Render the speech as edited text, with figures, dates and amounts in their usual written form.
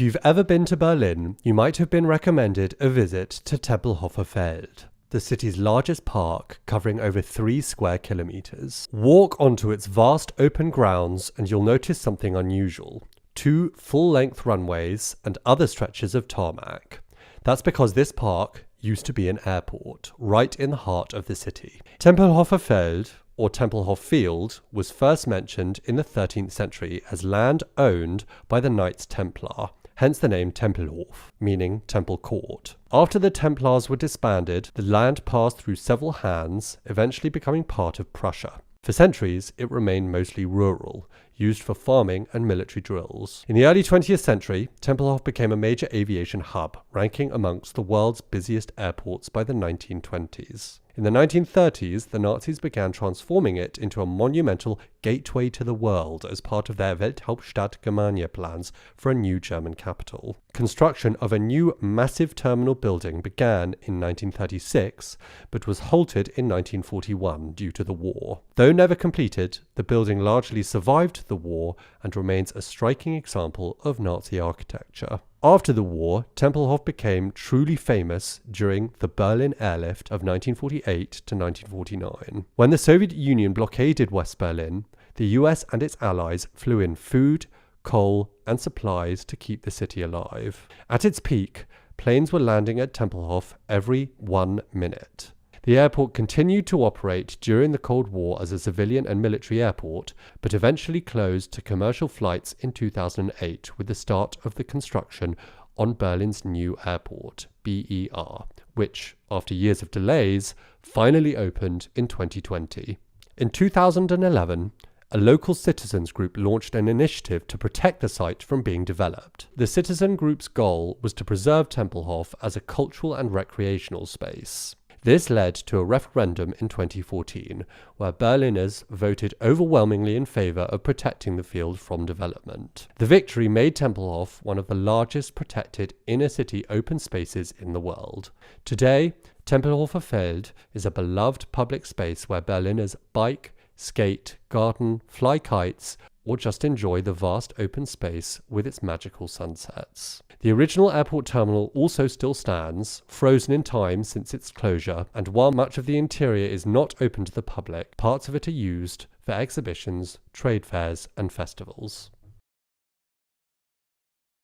If you've ever been to Berlin, you might have been recommended a visit to Tempelhofer Feld, the city's largest park covering over 3 square kilometers. Walk onto its vast open grounds and you'll notice something unusual. 2 full-length runways and other stretches of tarmac. That's because this park used to be an airport, right in the heart of the city. Tempelhofer Feld, or Tempelhof Field, was first mentioned in the 13th century as land owned by the Knights Templar, hence the name Tempelhof, meaning Temple Court. After the Templars were disbanded, the land passed through several hands, eventually becoming part of Prussia. For centuries, it remained mostly rural, used for farming and military drills. In the early 20th century, Tempelhof became a major aviation hub, ranking amongst the world's busiest airports by the 1920s. In the 1930s, the Nazis began transforming it into a monumental gateway to the world as part of their Welthauptstadt Germania plans for a new German capital. Construction of a new massive terminal building began in 1936, but was halted in 1941 due to the war. Though never completed, the building largely survived the war and remains a striking example of Nazi architecture. After the war, Tempelhof became truly famous during the Berlin Airlift of 1948 to 1949. When the Soviet Union blockaded West Berlin, the US and its allies flew in food, coal, and supplies to keep the city alive. At its peak, planes were landing at Tempelhof every 1 minute. The airport continued to operate during the Cold War as a civilian and military airport, but eventually closed to commercial flights in 2008 with the start of the construction on Berlin's new airport, BER, which, after years of delays, finally opened in 2020. In 2011, a local citizens group launched an initiative to protect the site from being developed. The citizen group's goal was to preserve Tempelhof as a cultural and recreational space. This led to a referendum in 2014, where Berliners voted overwhelmingly in favor of protecting the field from development. The victory made Tempelhof one of the largest protected inner-city open spaces in the world. Today, Tempelhofer Feld is a beloved public space where Berliners bike, skate, garden, fly kites, or just enjoy the vast open space with its magical sunsets. The original airport terminal also still stands, frozen in time since its closure, and while much of the interior is not open to the public, parts of it are used for exhibitions, trade fairs, and festivals.